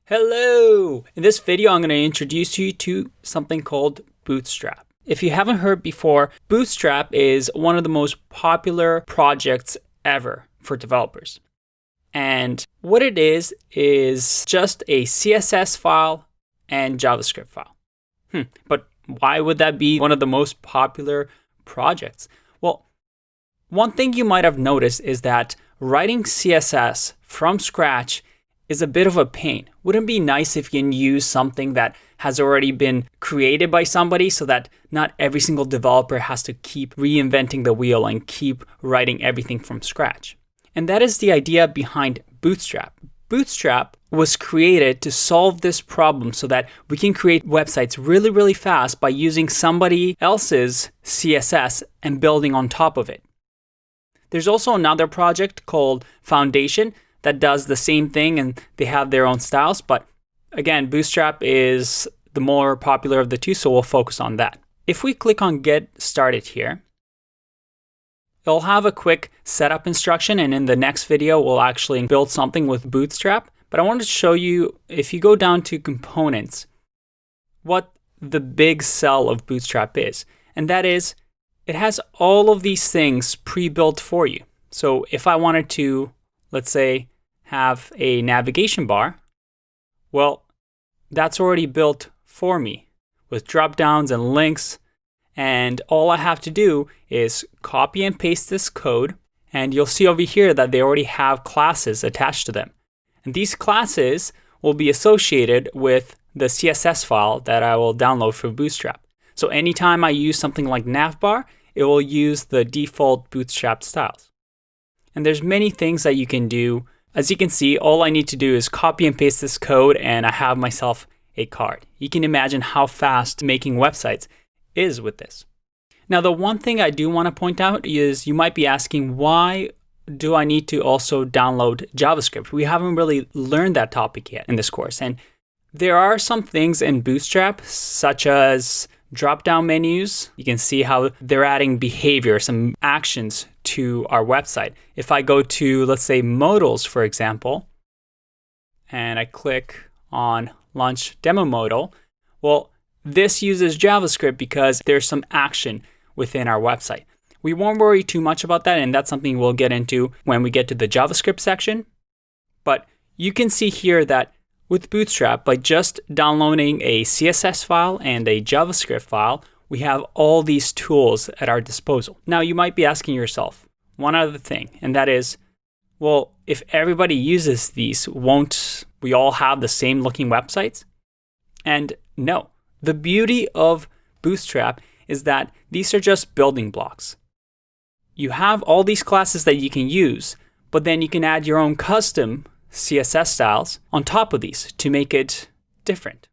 Hello! In this video, I'm going to introduce you to something called Bootstrap. If you haven't heard before, Bootstrap is one of the most popular projects ever for developers. And what it is just a CSS file and JavaScript file. But why would that be one of the most popular projects? Well, one thing you might have noticed is that writing CSS from scratch is a bit of a pain. Wouldn't it be nice if you can use something that has already been created by somebody so that not every single developer has to keep reinventing the wheel and keep writing everything from scratch? And that is the idea behind Bootstrap. Bootstrap was created to solve this problem so that we can create websites really, really fast by using somebody else's CSS and building on top of it. There's also another project called Foundation that does the same thing, and they have their own styles. But again, Bootstrap is the more popular of the two, so we'll focus on that. If we click on Get Started here, it'll have a quick setup instruction, and in the next video, we'll actually build something with Bootstrap. But I wanted to show you, if you go down to Components, what the big sell of Bootstrap is. And that is, it has all of these things pre-built for you. So if I wanted to, let's say, have a navigation bar, well, that's already built for me with drop downs and links. And all I have to do is copy and paste this code. And you'll see over here that they already have classes attached to them. And these classes will be associated with the CSS file that I will download from Bootstrap. So anytime I use something like navbar, it will use the default Bootstrap styles. And there's many things that you can do. As you can see, all I need to do is copy and paste this code and I have myself a card. You can imagine how fast making websites is with this. Now, the one thing I do want to point out is you might be asking, why do I need to also download JavaScript? We haven't really learned that topic yet in this course. And there are some things in Bootstrap, such as drop-down menus. You can see how they're adding behavior, some actions to our website. If I go to, let's say, modals, for example, and I click on Launch Demo Modal, well, this uses JavaScript because there's some action within our website. We won't worry too much about that, and that's something we'll get into when we get to the JavaScript section. But you can see here that with Bootstrap, by just downloading a CSS file and a JavaScript file, we have all these tools at our disposal. Now, you might be asking yourself one other thing, and that is, well, if everybody uses these, won't we all have the same looking websites? And no. The beauty of Bootstrap is that these are just building blocks. You have all these classes that you can use, but then you can add your own custom CSS styles on top of these to make it different.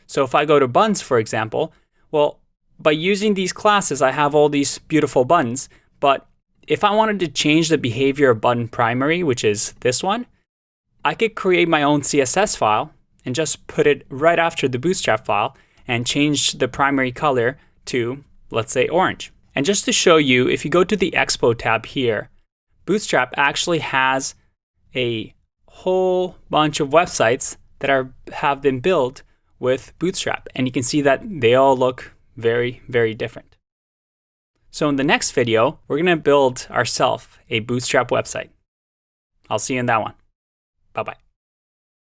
So if I go to buttons, for example, well, by using these classes, I have all these beautiful buttons. But if I wanted to change the behavior of button primary, which is this one, I could create my own CSS file and just put it right after the Bootstrap file and change the primary color to, let's say, orange. And just to show you, if you go to the Expo tab here, Bootstrap actually has a whole bunch of websites that have been built with Bootstrap. And you can see that they all look very, very different. So in the next video, we're going to build ourselves a Bootstrap website. I'll see you in that one. Bye-bye.